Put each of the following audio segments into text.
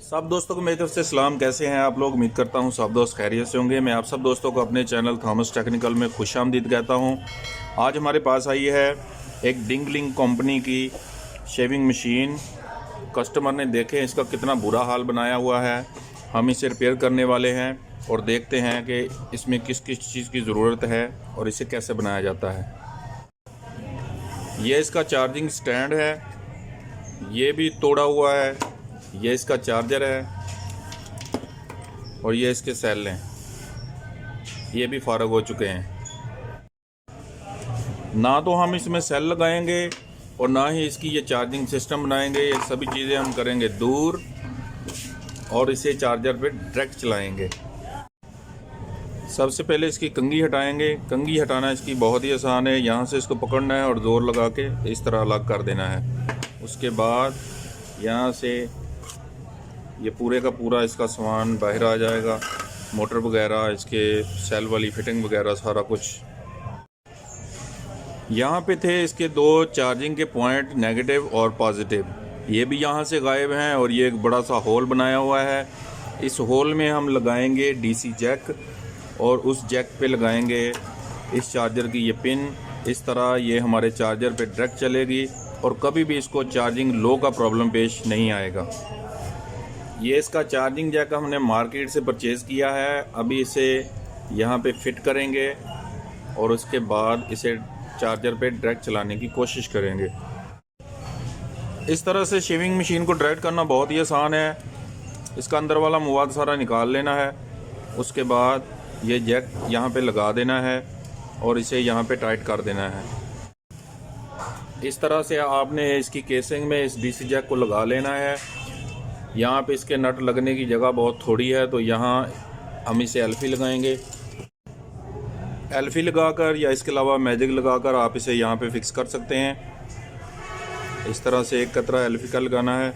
सब दोस्तों को मेरी तरफ से सलाम। कैसे हैं आप लोग? उम्मीद करता हूं सब दोस्त खैरियत से होंगे। मैं आप सब दोस्तों को अपने चैनल थॉमस टेक्निकल में खुशामदीद कहता हूं। आज हमारे पास आई है एक डिंगलिंग कंपनी की शेविंग मशीन। कस्टमर ने देखे इसका कितना बुरा हाल बनाया हुआ है। हम इसे रिपेयर करने वाले हैं और देखते हैं कि इसमें किस किस चीज़ की ज़रूरत है और इसे कैसे बनाया जाता है। ये इसका चार्जिंग स्टैंड है, ये भी तोड़ा हुआ है। ये इसका चार्जर है और ये इसके सेल हैं, ये भी फारग हो चुके हैं। ना तो हम इसमें सेल लगाएंगे और ना ही इसकी ये चार्जिंग सिस्टम बनाएंगे। ये सभी चीज़ें हम करेंगे दूर और इसे चार्जर पे डायरेक्ट चलाएंगे। सबसे पहले इसकी कंघी हटाएंगे। कंघी हटाना इसकी बहुत ही आसान है। यहाँ से इसको पकड़ना है और ज़ोर लगा के इस तरह अलग कर देना है। उसके बाद यहाँ से ये पूरे का पूरा इसका सामान बाहर आ जाएगा। मोटर वगैरह, इसके सेल वाली फिटिंग वगैरह, सारा कुछ। यहाँ पे थे इसके दो चार्जिंग के पॉइंट, नेगेटिव और पॉजिटिव। ये भी यहाँ से गायब हैं और ये एक बड़ा सा होल बनाया हुआ है। इस होल में हम लगाएंगे डीसी जैक और उस जैक पे लगाएंगे इस चार्जर की ये पिन। इस तरह ये हमारे चार्जर पे डायरेक्ट चलेगी और कभी भी इसको चार्जिंग लो का प्रॉब्लम पेश नहीं आएगा। ये इसका चार्जिंग जैक हमने मार्केट से परचेज़ किया है। अभी इसे यहाँ पे फिट करेंगे और उसके बाद इसे चार्जर पे डायरेक्ट चलाने की कोशिश करेंगे। इस तरह से शेविंग मशीन को डायरेक्ट करना बहुत ही आसान है। इसका अंदर वाला मवाद सारा निकाल लेना है। उसके बाद ये जैक यहाँ पे लगा देना है और इसे यहाँ पे टाइट कर देना है। इस तरह से आपने इसकी केसिंग में इस डीसी जैक को लगा लेना है। यहाँ पे इसके नट लगने की जगह बहुत थोड़ी है, तो यहाँ हम इसे एल्फी लगाएंगे। एल्फी लगाकर या इसके अलावा मैजिक लगाकर आप इसे यहाँ पे फिक्स कर सकते हैं। इस तरह से एक कतरा एल्फी का लगाना है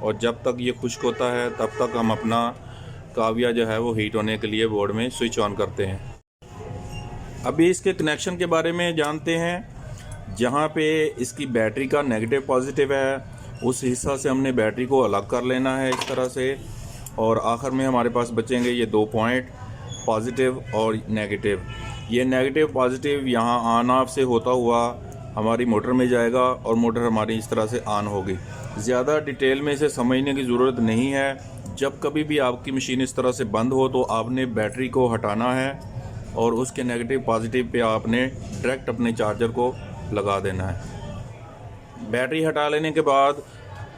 और जब तक ये खुश्क होता है तब तक हम अपना काविया जो है वो हीट होने के लिए बोर्ड में स्विच ऑन करते हैं। अभी इसके कनेक्शन के बारे में जानते हैं। जहाँ पे इसकी बैटरी का नेगेटिव पॉजिटिव है उस हिस्सा से हमने बैटरी को अलग कर लेना है इस तरह से, और आखिर में हमारे पास बचेंगे ये दो पॉइंट, पॉजिटिव और नेगेटिव। ये नेगेटिव पॉजिटिव यहाँ ऑन ऑफ से होता हुआ हमारी मोटर में जाएगा और मोटर हमारी इस तरह से ऑन होगी। ज़्यादा डिटेल में इसे समझने की ज़रूरत नहीं है। जब कभी भी आपकी मशीन इस तरह से बंद हो तो आपने बैटरी को हटाना है और उसके नेगेटिव पॉजिटिव पे आपने डायरेक्ट अपने चार्जर को लगा देना है। बैटरी हटा लेने के बाद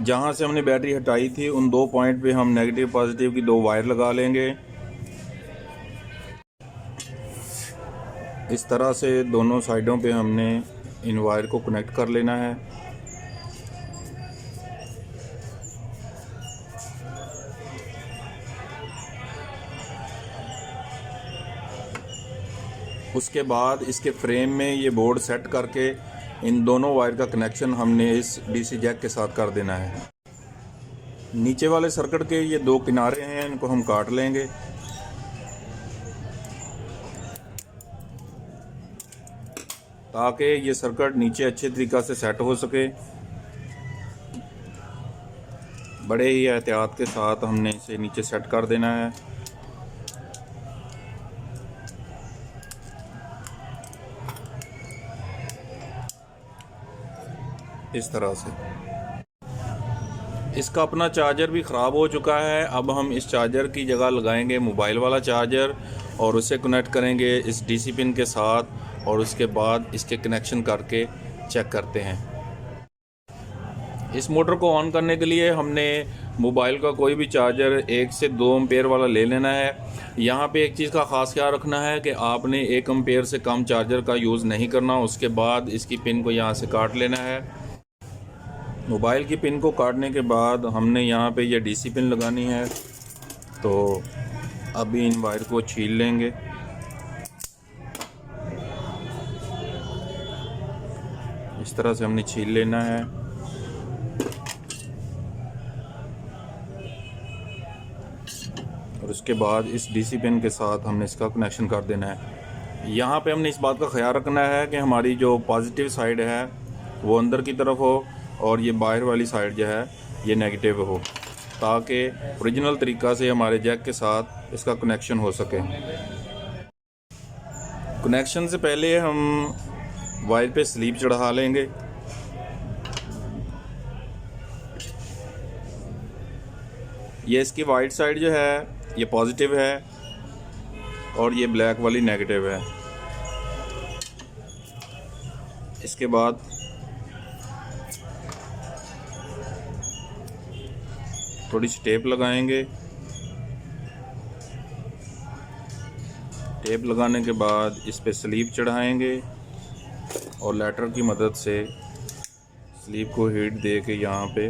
जहाँ से हमने बैटरी हटाई थी उन दो पॉइंट पे हम नेगेटिव पॉजिटिव की दो वायर लगा लेंगे। इस तरह से दोनों साइडों पे हमने इन वायर को कनेक्ट कर लेना है। उसके बाद इसके फ्रेम में ये बोर्ड सेट करके इन दोनों वायर का कनेक्शन हमने इस डीसी जैक के साथ कर देना है। नीचे वाले सर्किट के ये दो किनारे हैं, इनको हम काट लेंगे। ताकि ये सर्किट नीचे अच्छे तरीक़ा से सेट हो सके। बड़े ही एहतियात के साथ हमने इसे नीचे सेट कर देना है। इस तरह से इसका अपना चार्जर भी ख़राब हो चुका है। अब हम इस चार्जर की जगह लगाएंगे मोबाइल वाला चार्जर और उसे कनेक्ट करेंगे इस डीसी पिन के साथ और उसके बाद इसके कनेक्शन करके चेक करते हैं। इस मोटर को ऑन करने के लिए हमने मोबाइल का कोई भी चार्जर 1 से 2 एम्पेयर वाला ले लेना है। यहाँ पे एक चीज़ का ख़ास ख्याल रखना है कि आपने 1 एम्पेयर से कम चार्जर का यूज़ नहीं करना। उसके बाद इसकी पिन को यहाँ से काट लेना है। मोबाइल की पिन को काटने के बाद हमने यहाँ पे ये डीसी पिन लगानी है, तो अभी इन वायर को छील लेंगे। इस तरह से हमने छील लेना है। और उसके बाद इस डीसी पिन के साथ हमने इसका कनेक्शन कर देना है। यहाँ पे हमने इस बात का ख्याल रखना है कि हमारी जो पॉजिटिव साइड है वो अंदर की तरफ हो और ये बाहर वाली साइड जो है ये नेगेटिव हो। ताकि ओरिजिनल तरीक़ा से हमारे जैक के साथ इसका कनेक्शन हो सके। कनेक्शन से पहले हम वायर पे स्लीप चढ़ा लेंगे। ये इसकी वाइट साइड जो है ये पॉजिटिव है और ये ब्लैक वाली नेगेटिव है। इसके बाद थोड़ी सी टेप लगाएंगे। टेप लगाने के बाद इस पे स्लीप चढ़ाएंगे और लाइटर की मदद से स्लीप को हीट दे के यहाँ पे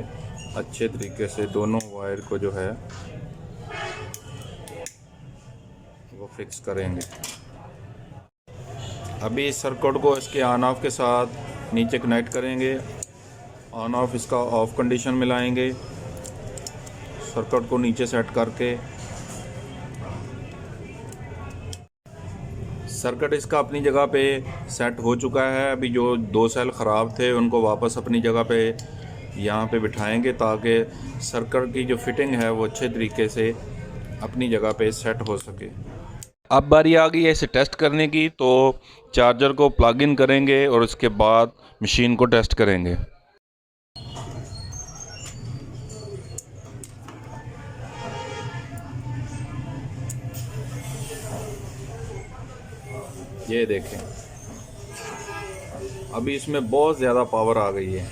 अच्छे तरीके से दोनों वायर को जो है वो फिक्स करेंगे। अभी इस सर्किट को इसके ऑन ऑफ के साथ नीचे कनेक्ट करेंगे। ऑन ऑफ इसका ऑफ कंडीशन में लाएंगे। सर्किट को नीचे सेट करके सर्किट इसका अपनी जगह पे सेट हो चुका है। अभी जो 2 सेल ख़राब थे उनको वापस अपनी जगह पे यहाँ पे बिठाएंगे ताकि सर्किट की जो फिटिंग है वो अच्छे तरीके से अपनी जगह पे सेट हो सके। अब बारी आ गई है इसे टेस्ट करने की, तो चार्जर को प्लग इन करेंगे और उसके बाद मशीन को टेस्ट करेंगे। ये देखें, अभी इसमें बहुत ज़्यादा पावर आ गई है।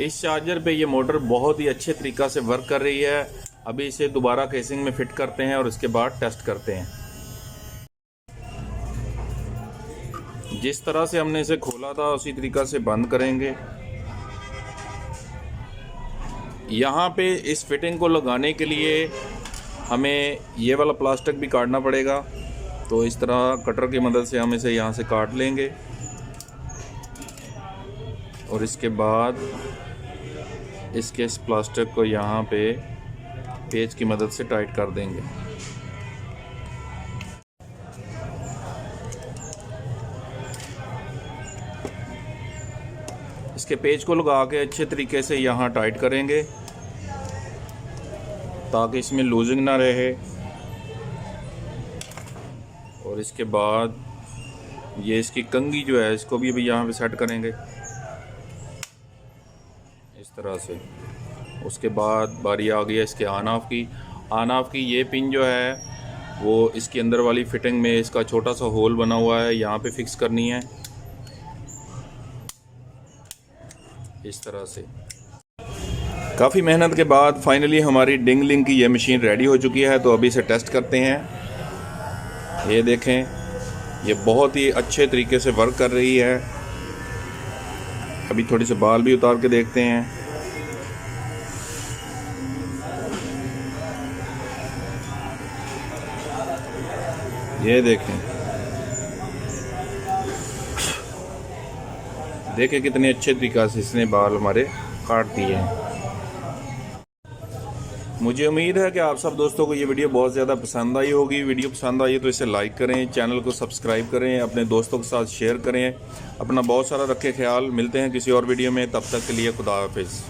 इस चार्जर पे ये मोटर बहुत ही अच्छे तरीक़ा से वर्क कर रही है। अभी इसे दोबारा केसिंग में फिट करते हैं और उसके बाद टेस्ट करते हैं। जिस तरह से हमने इसे खोला था उसी तरीक़ा से बंद करेंगे। यहाँ पे इस फिटिंग को लगाने के लिए हमें ये वाला प्लास्टिक भी काटना पड़ेगा, तो इस तरह कटर की मदद से हम इसे यहाँ से काट लेंगे और इसके बाद इसके इस प्लास्टिक को यहाँ पे पेच की मदद से टाइट कर देंगे। इसके पेच को लगा के अच्छे तरीके से यहाँ टाइट करेंगे ताकि इसमें लूजिंग ना रहे। और इसके बाद ये इसकी कंघी जो है इसको भी अभी यहाँ पे सेट करेंगे इस तरह से। उसके बाद बारी आ गई है इसके ऑन ऑफ की। ऑन ऑफ की ये पिन जो है वो इसके अंदर वाली फिटिंग में इसका छोटा सा होल बना हुआ है, यहाँ पे फिक्स करनी है इस तरह से। काफ़ी मेहनत के बाद फाइनली हमारी डिंगलिंग की ये मशीन रेडी हो चुकी है, तो अभी इसे टेस्ट करते हैं। ये देखें, ये बहुत ही अच्छे तरीके से वर्क कर रही है। अभी थोड़ी से बाल भी उतार के देखते हैं। ये देखें कितने अच्छे तरीक़े से इसने बाल हमारे काट दिए हैं। मुझे उम्मीद है कि आप सब दोस्तों को ये वीडियो बहुत ज़्यादा पसंद आई होगी। वीडियो पसंद आई तो इसे लाइक करें, चैनल को सब्सक्राइब करें, अपने दोस्तों के साथ शेयर करें। अपना बहुत सारा रखें ख्याल। मिलते हैं किसी और वीडियो में, तब तक के लिए खुदा हाफिज़।